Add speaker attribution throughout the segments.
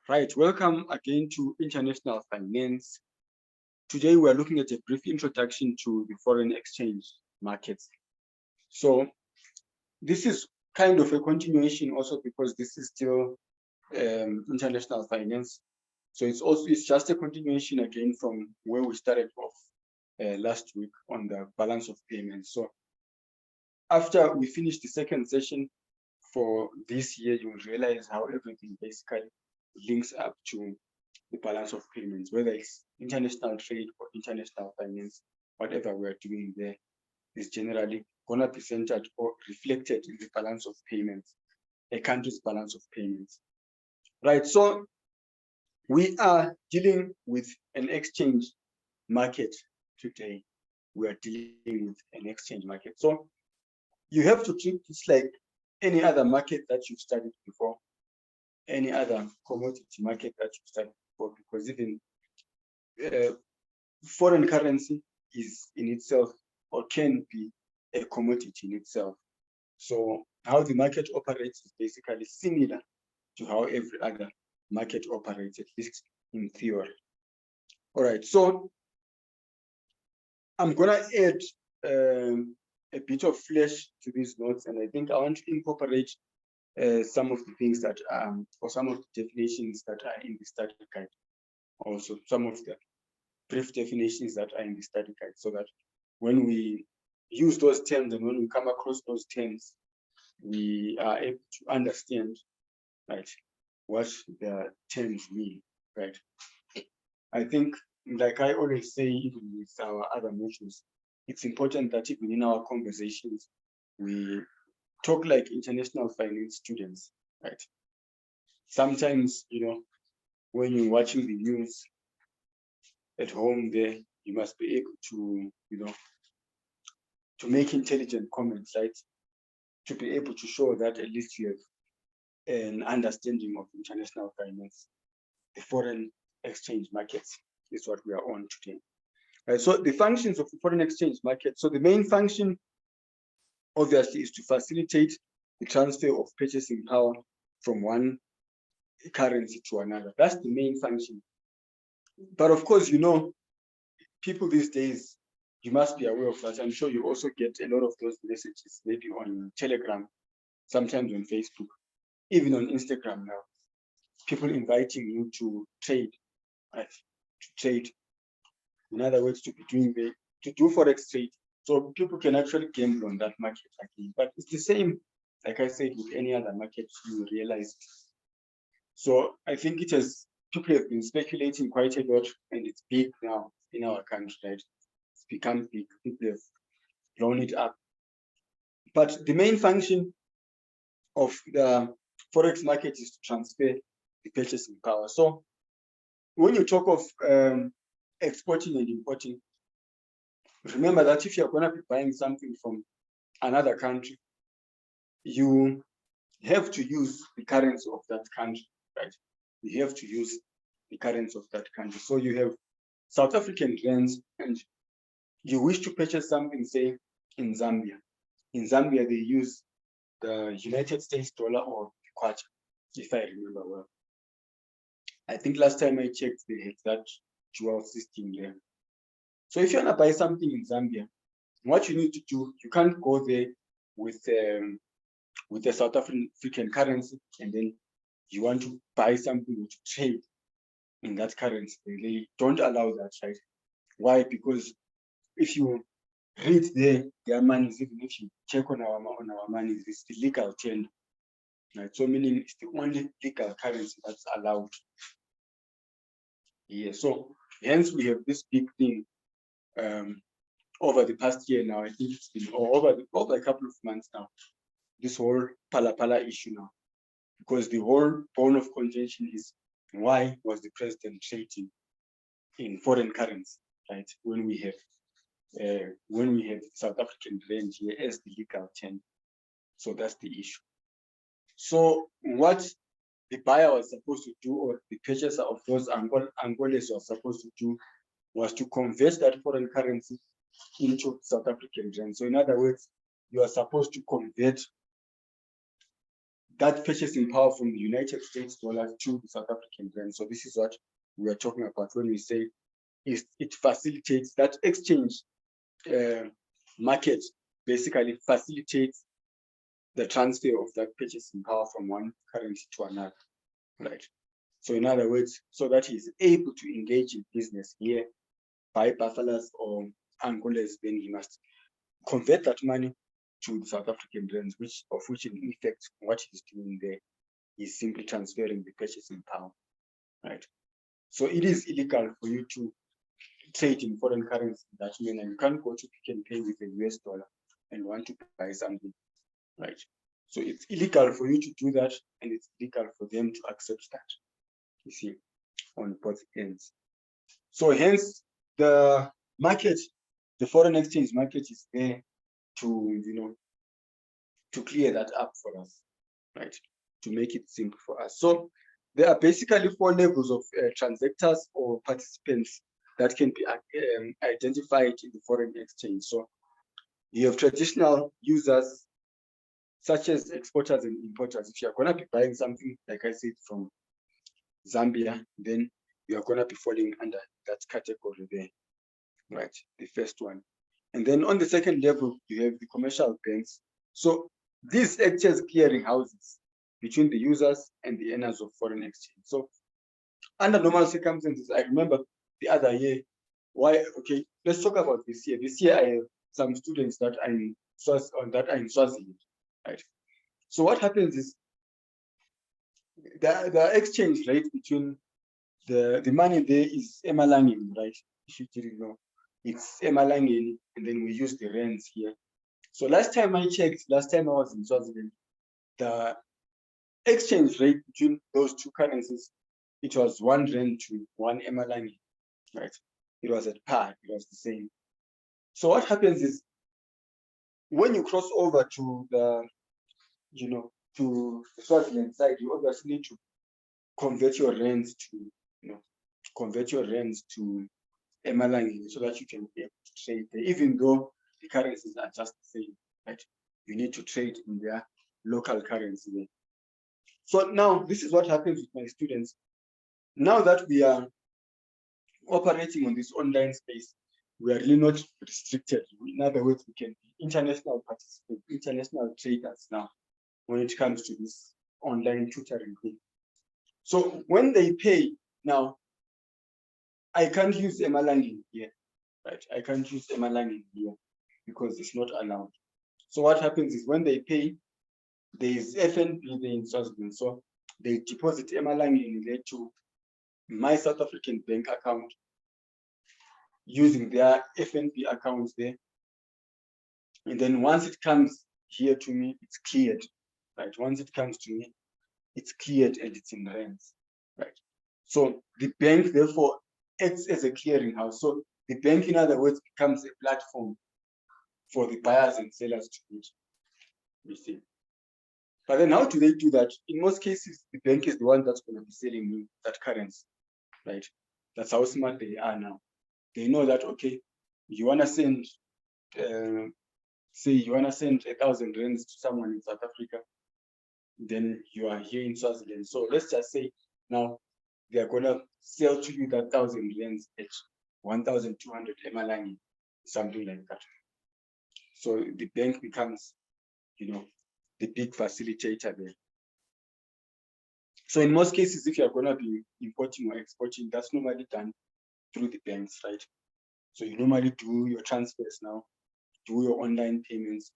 Speaker 1: Right, welcome again to International Finance. Today we are looking at a brief introduction to the foreign exchange markets. So this is kind of a continuation also because this is still international finance. So it's just a continuation again from where we started off last week on the balance of payments. So after we finish the second session for this year, you will realize how everything basically links up to the balance of payments, whether it's international trade or international finance, whatever we're doing there is generally going to be centered or reflected in the balance of payments, a country's balance of payments. Right, so we are dealing with an exchange market today. We are dealing with an exchange market. So you have to treat this like any other market that you've studied before, any other commodity market that you've studied before, because even foreign currency is in itself or can be a commodity in itself. So how the market operates is basically similar to how every other market operates, at least in theory. All right, so I'm gonna add a bit of flesh to these notes, and I think I want to incorporate some of the things that or some of the definitions that are in the study guide. Also, some of the brief definitions that are in the study guide, so that when we use those terms and when we come across those terms, we are able to understand, right, what the terms mean, right? I think, like I always say, even with our other modules, it's important that even in our conversations, we talk like international finance students, right? Sometimes, when you're watching the news at home there, you must be able to, to make intelligent comments, right? To be able to show that at least you have an understanding of international finance. The foreign exchange markets is what we are on today. Right, so the functions of the foreign exchange market. So the main function, obviously, is to facilitate the transfer of purchasing power from one currency to another. That's the main function. But of course, people these days, you must be aware of that. I'm sure you also get a lot of those messages, maybe on Telegram, sometimes on Facebook, even on Instagram now. People inviting you to trade, right? To trade. In other words, to do forex trade. So people can actually gamble on that market again. But it's the same, like I said, with any other market, you realize. So I think people have been speculating quite a lot, and it's big now in our country, right? It's become big. People have blown it up. But the main function of the forex market is to transfer the purchasing power. So when you talk of exporting and importing, remember that if you're going to be buying something from another country, you have to use the currency of that country, right? You have to use the currency of that country. So you have South African rands, and you wish to purchase something, say, in Zambia. In Zambia, they use the United States dollar or kwacha, if I remember well. I think last time I checked, they had that dual system there. So if you want to buy something in Zambia, what you need to do, you can't go there with the South African currency and then you want to buy something to trade in that currency. They don't allow that, right? Why? Because if you read their money, even if you check on our money, it's the legal tender, right? So meaning it's the only legal currency that's allowed. Yeah, so hence we have this big thing over the past year now. I think it's been over a couple of months now, this whole pala issue now, because the whole bone of contention is why was the president trading in foreign currency, right? When we have South African rand here as the legal tender. So that's the issue. So what the buyer was supposed to do, or the purchaser of those Angoles was supposed to do, was to convert that foreign currency into South African rand. So in other words, you are supposed to convert that purchasing power from the United States dollar to the South African rand. So this is what we are talking about when we say it facilitates that exchange market, basically facilitates the transfer of that purchasing power from one currency to another, right? So in other words, so that he's able to engage in business here, buy buffaloes or Angolas, then he must convert that money to the South African rands, which in effect what he's doing there is simply transferring the purchasing power, right? So it is illegal for you to trade in foreign currency in that manner. You can't go to Pick n Pay with a US dollar and want to buy something, right? So it's illegal for you to do that, and it's illegal for them to accept that, you see, on both ends. So hence the market, the foreign exchange market is there to, to clear that up for us, right? To make it simple for us. So there are basically 4 levels of transactors or participants that can be identified in the foreign exchange. So you have traditional users, such as exporters and importers. If you're going to be buying something, like I said, from Zambia, then you are going to be falling under that category there, right? The first one. And then on the second level, you have the commercial banks. So these act as clearing houses between the users and the earners of foreign exchange. So under normal circumstances, I remember the other year, okay, let's talk about this year. This year, I have some students that are in Swaziland, right? So what happens is the exchange rate between the money there is Emalangeni, right? If you didn't know, it's Emalangeni, and then we use the rands here. So last time I checked, last time I was in Swaziland, the exchange rate between those two currencies, it was 1 rand to 1 Emalangeni, right? It was at par, it was the same. So what happens is when you cross over to the, to the Swaziland side, you obviously need to convert your rands to Emalangeni so that you can be able to trade there, even though the currencies are just the same, right? You need to trade in their local currency there. So now this is what happens with my students. Now that we are operating on this online space, we are really not restricted. In other words, we can be international participants, international traders now when it comes to this online tutoring thing. So when they pay now, I can't use Emalangeni here, right? I can't use Emalangeni here because it's not allowed. So what happens is when they pay, there is FNB there in Swaziland. So they deposit Emalangeni there to my South African bank account using their FNB accounts there. And then once it comes here to me, it's cleared, right? Once it comes to me, it's cleared and it's in rands, right? So the bank therefore acts as a clearinghouse. So the bank, in other words, becomes a platform for the buyers and sellers to meet, you see. But then how do they do that? In most cases, the bank is the one that's going to be selling me that currency, right? That's how smart they are now. They know that, okay, you want to send, say you want to send 1,000 rands to someone in South Africa, then you are here in Swaziland. So let's just say now they are going to sell to you that 1,000 rands at 1,200 Emalangeni, something like that. So the bank becomes, the big facilitator there. So in most cases, if you're going to be importing or exporting, that's normally done through the banks, right? So you normally do your transfers now, do your online payments.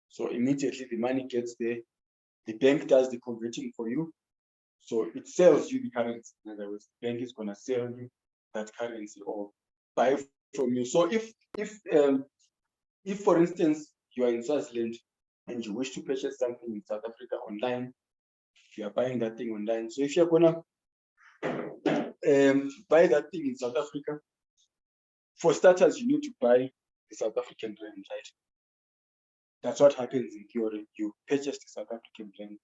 Speaker 1: So immediately the money gets there, the bank does the converting for you. So it sells you the currency. In other words, the bank is going to sell you that currency or buy from you. So if for instance, you are in Swaziland and you wish to purchase something in South Africa online, you are buying that thing online. So if you're gonna buy that thing in South Africa, for starters, you need to buy the South African rand, right? That's what happens in theory. You purchase the South African rand.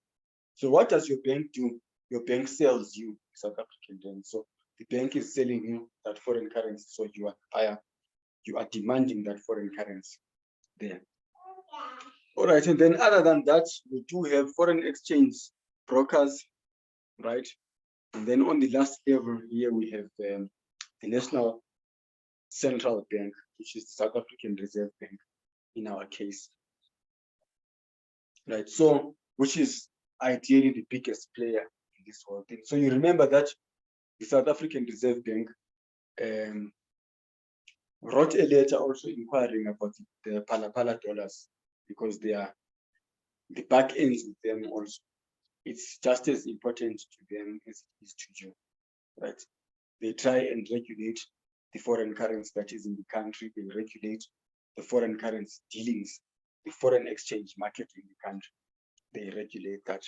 Speaker 1: So what does your bank do? Your bank sells you South African rand. So the bank is selling you that foreign currency. So you are buyer. You are demanding that foreign currency there. All right, and then other than that, we do have foreign exchange brokers, right? And then on the last level here, we have the National Central Bank, which is the South African Reserve Bank in our case, right? So, which is ideally the biggest player in this whole thing. So you remember that the South African Reserve Bank wrote a letter also inquiring about the Phala dollars, because they are the back ends with them also. It's just as important to them as it is to you, right? They try and regulate the foreign currency that is in the country. They regulate the foreign currency dealings, the foreign exchange market in the country. They regulate that.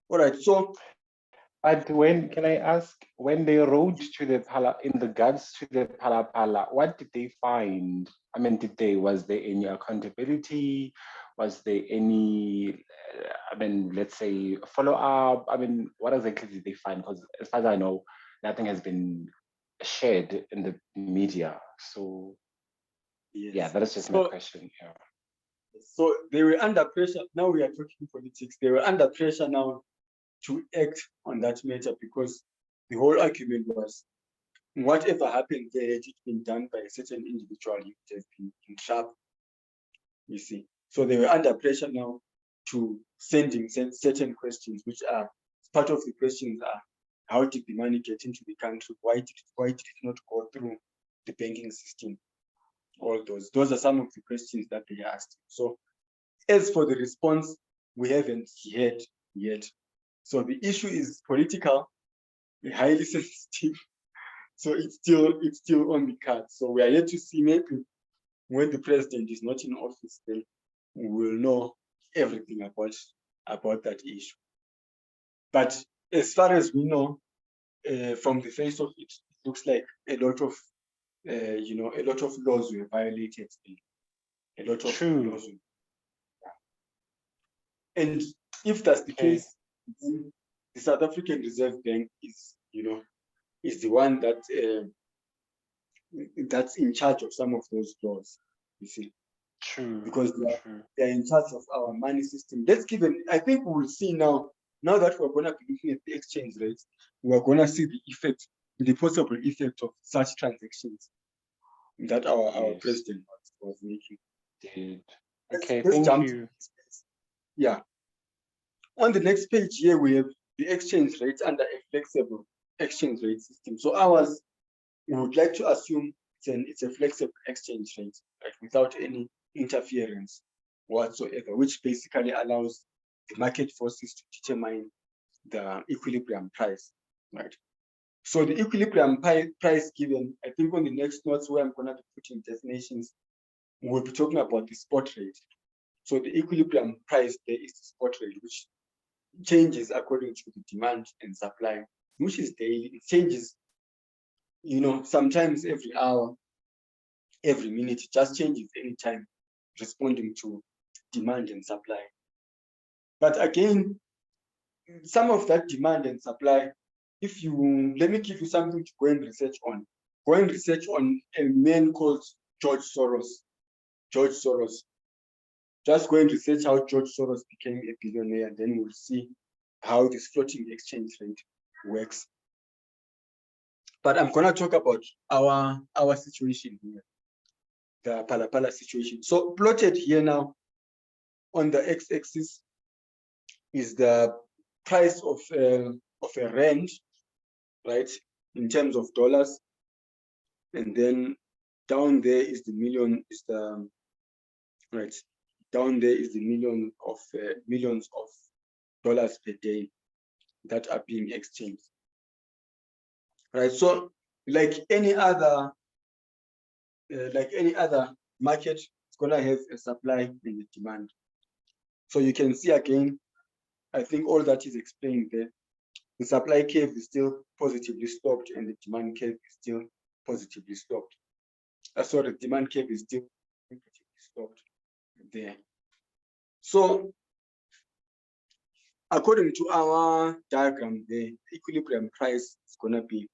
Speaker 1: All right, so.
Speaker 2: But when, can I ask, when they wrote to the in regards to the Phala, what did they find? I mean, was there any accountability? Was there any, I mean, let's say follow up? I mean, what exactly did they find? Because as far as I know, nothing has been shared in the media. So yes. Yeah, that is just my question. Yeah.
Speaker 1: So they were under pressure. Now we are talking politics. They were under pressure now to act on that matter, because the whole argument was, whatever happened there, had it been done by a certain individual, it would have been in trouble, you see. So they were under pressure now to sending certain questions, which are part of the questions are, how did the money get into the country? Why did it not go through the banking system? All those are some of the questions that they asked. So as for the response, we haven't heard yet. So the issue is political, highly sensitive. So it's still on the cards. So we are yet to see, maybe when the president is not in office, then we will know everything about that issue. But as far as we know, from the face of it, it looks like a lot of laws were violated. A lot of laws. And if that's the case, then the South African Reserve Bank is the one that that's in charge of some of those laws, you see.
Speaker 2: True.
Speaker 1: Because they are in charge of our money system. Let's give them, I think we'll see now that we're going to be looking at the exchange rates, we're going to see the effect, the possible effect of such transactions that our president was making.
Speaker 2: Okay, thank you.
Speaker 1: Yeah. On the next page here, we have the exchange rates under a flexible exchange rate system. So ours, we would like to assume it's a flexible exchange rate, right, without any interference whatsoever, which basically allows the market forces to determine the equilibrium price, right? So the equilibrium price given, I think on the next notes where I'm going to be putting definitions, we'll be talking about the spot rate. So the equilibrium price there is the spot rate, which changes according to the demand and supply, which is daily. It changes, sometimes every hour, every minute. It just changes anytime, responding to demand and supply. But again, some of that demand and supply, let me give you something to go and research on. Go and research on a man called George Soros. Just go and research how George Soros became a billionaire, and then we'll see how this floating exchange rate works. But I'm going to talk about our situation here, the Phala situation. So plotted here now on the x-axis is the price of a rand, right, in terms of dollars, and then down there is the million, down there is the millions of dollars per day that are being exchanged, right? So like any other market, it's gonna have a supply and a demand. So you can see again, I think all that is explained there. The supply curve is still positively sloped and the demand curve is still positively sloped. Sorry, the demand curve is still positively sloped there. So according to our diagram, the equilibrium price is going to be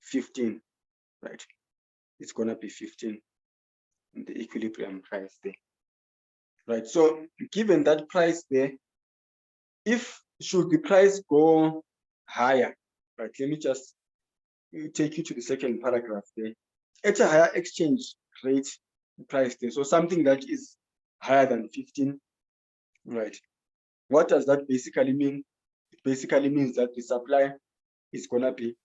Speaker 1: 15, right? It's going to be 15, the equilibrium price there, right? So given that price there, if should the price go higher, right? Let me just take you to the second paragraph there. At a higher exchange rate price there, so something that is higher than 15, right? What does that basically mean? It basically means that the supply is gonna be,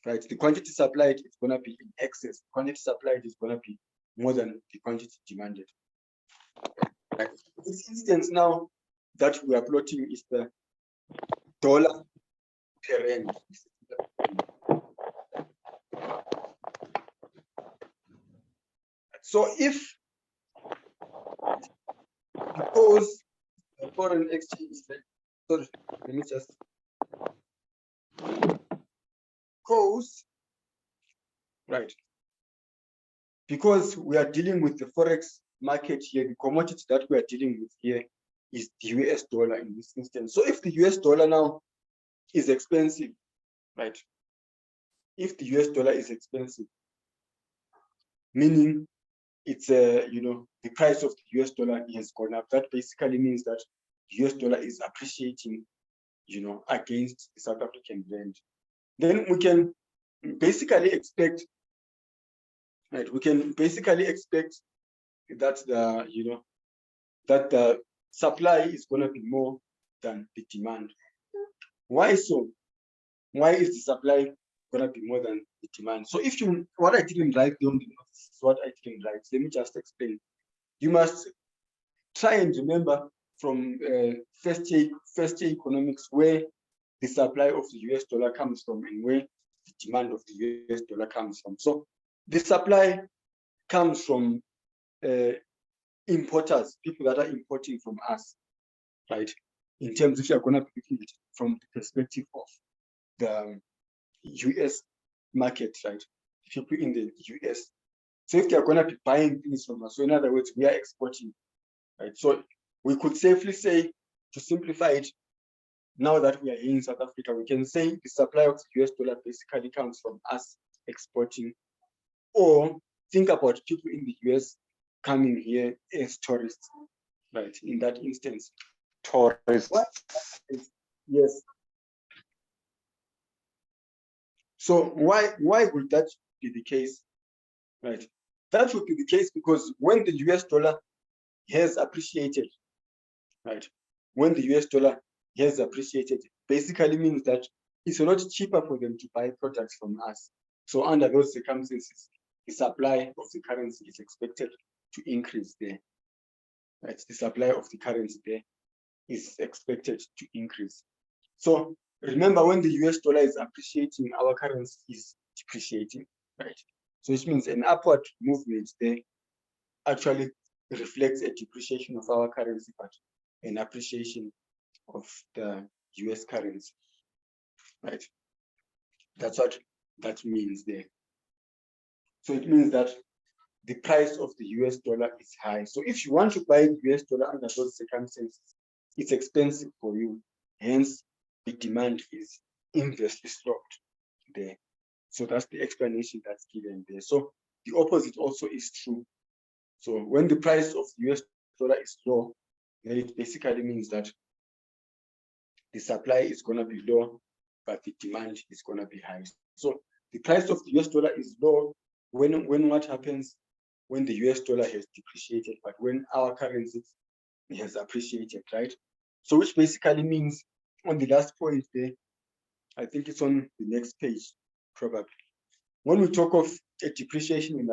Speaker 1: right? The quantity supplied is gonna be in excess. The quantity supplied is gonna be more than the quantity demanded. Right? This instance now that we are plotting is the dollar per rand. So if, because the foreign exchange rate, sorry, let me just, because, right, because we are dealing with the forex market here, the commodity that we are dealing with here is the US dollar in this instance. So if the US dollar now is expensive, right? If the US dollar is expensive, meaning it's the price of the US dollar has gone up. That basically means that the US dollar is appreciating, against the South African rand. Then we can basically expect, right? We can basically expect that the supply is going to be more than the demand. Why so? Why is the supply going to be more than the demand? So if you, what I didn't write down, this is what I didn't write. Let me just explain. You must try and remember from first year economics where the supply of the US dollar comes from and where the demand of the US dollar comes from. So the supply comes from importers, people that are importing from us, right? In terms, if you're going to be looking at it from the perspective of the US market, right? People in the US. So if they're going to be buying things from us, so in other words, we are exporting, right? So we could safely say, to simplify it, now that we are in South Africa, we can say the supply of the US dollar basically comes from us exporting, or think about people in the US coming here as tourists, right? In that instance.
Speaker 2: Tourists.
Speaker 1: Yes. So why would that be the case, right? That would be the case because when the US dollar has appreciated, right? When the US dollar has appreciated, basically means that it's a lot cheaper for them to buy products from us. So under those circumstances, the supply of the currency is expected to increase there, right? The supply of the currency there is expected to increase. So remember, when the US dollar is appreciating, our currency is depreciating, right? So it means an upward movement there actually reflects a depreciation of our currency, but an appreciation of the US currency, right? That's what that means there. So it means that the price of the US dollar is high. So if you want to buy the US dollar under those circumstances, it's expensive for you. Hence, the demand is inversely sloped there. So that's the explanation that's given there. So the opposite also is true. So when the price of the US dollar is low, then it basically means that the supply is going to be low, but the demand is going to be high. So the price of the US dollar is low when what happens? When the US dollar has depreciated, but when our currency has appreciated, right? So which basically means on the last point there, I think it's on the next page, probably. When we talk of a depreciation and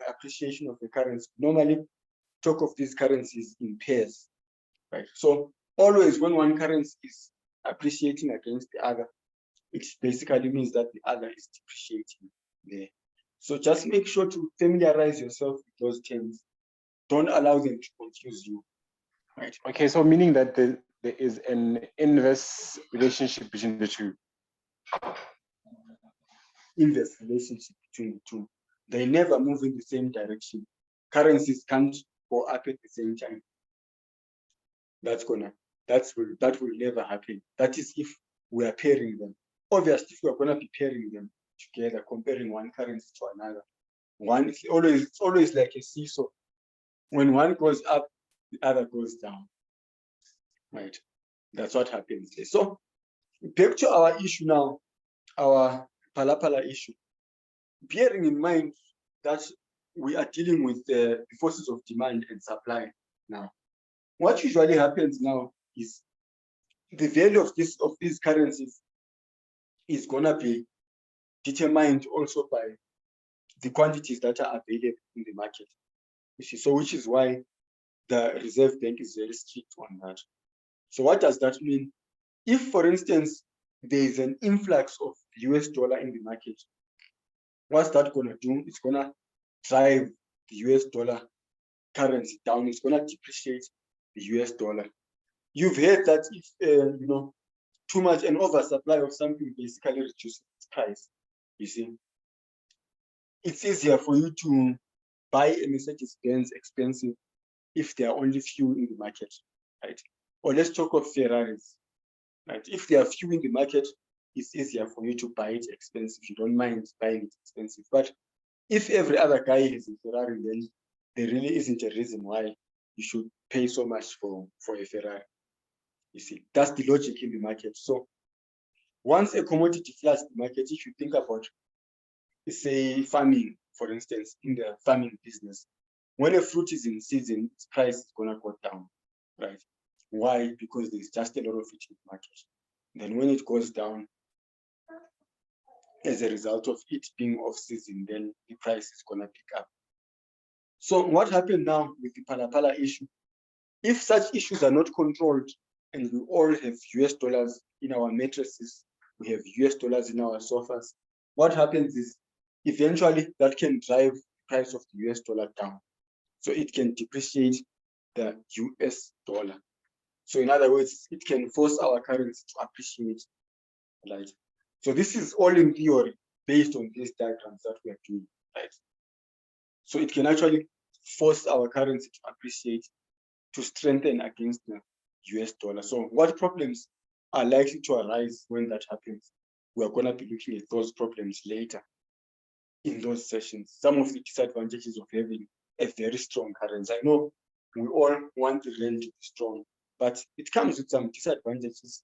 Speaker 1: appreciation of the currency, normally talk of these currencies in pairs, right? So always when one currency is appreciating against the other, it basically means that the other is depreciating there. So just make sure to familiarize yourself with those terms. Don't allow them to confuse you, right?
Speaker 2: Okay, so meaning that there is an inverse relationship between the two.
Speaker 1: Inverse relationship between the two. They never move in the same direction. Currencies can't go up at the same time. That will never happen. That is if we are pairing them. Obviously, if we are gonna be pairing them together, comparing one currency to another, it's always like a seesaw. When one goes up, the other goes down, right? That's what happens there. So back to our issue now, our Phala issue. Bearing in mind that we are dealing with the forces of demand and supply now. What usually happens now is the value of these currencies is gonna be determined also by the quantities that are available in the market. You see, so which is why the Reserve Bank is very strict on that. So what does that mean? If, for instance, there is an influx of US dollar in the market, what's that gonna do? It's gonna drive the US dollar currency down. It's gonna depreciate the US dollar. You've heard that if too much and oversupply of something basically reduces its price. You see, it's easier for you to buy a Mercedes-Benz expensive if there are only few in the market, right? Or let's talk of Ferraris, right? If there are few in the market, it's easier for you to buy it expensive. You don't mind buying it expensive. But if every other guy has a Ferrari, then there really isn't a reason why you should pay so much for a Ferrari. You see, that's the logic in the market. So once a commodity floods the market, if you think about, say, farming, for instance, in the farming business, when a fruit is in season, its price is gonna go down, right? Why? Because there's just a lot of it in the market. Then when it goes down, as a result of it being off season, then the price is gonna pick up. So what happened now with the Phala issue? If such issues are not controlled, and we all have US dollars in our mattresses, we have US dollars in our sofas, what happens is eventually that can drive the price of the US dollar down. So it can depreciate the US dollar. So in other words, it can force our currency to appreciate, right? So this is all in theory based on these diagrams that we are doing, right? So it can actually force our currency to appreciate, to strengthen against the US dollar. So what problems are likely to arise when that happens? We are going to be looking at those problems later in those sessions. Some of the disadvantages of having a very strong currency. I know we all want the rand to be strong, but it comes with some disadvantages.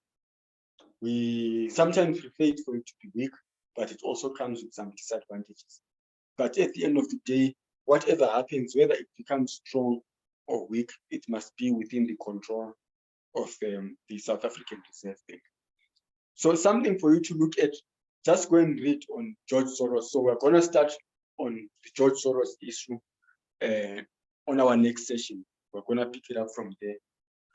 Speaker 1: We sometimes prefer it for it to be weak, but it also comes with some disadvantages. But at the end of the day, whatever happens, whether it becomes strong or weak, it must be within the control of the South African Reserve Bank. So something for you to look at, just go and read on George Soros. So we're going to start on the George Soros issue on our next session. We're going to pick it up from there.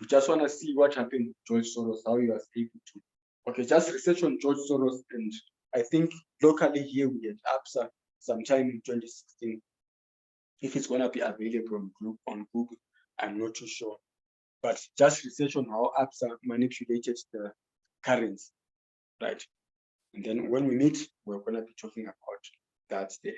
Speaker 1: We just want to see what happened with George Soros, how he was able to. Okay, just research on George Soros, and I think locally here we had ABSA sometime in 2016. If it's going to be available on Google, I'm not too sure. But just research on how ABSA manipulated the currency, right? And then when we meet, we're going to be talking about that there.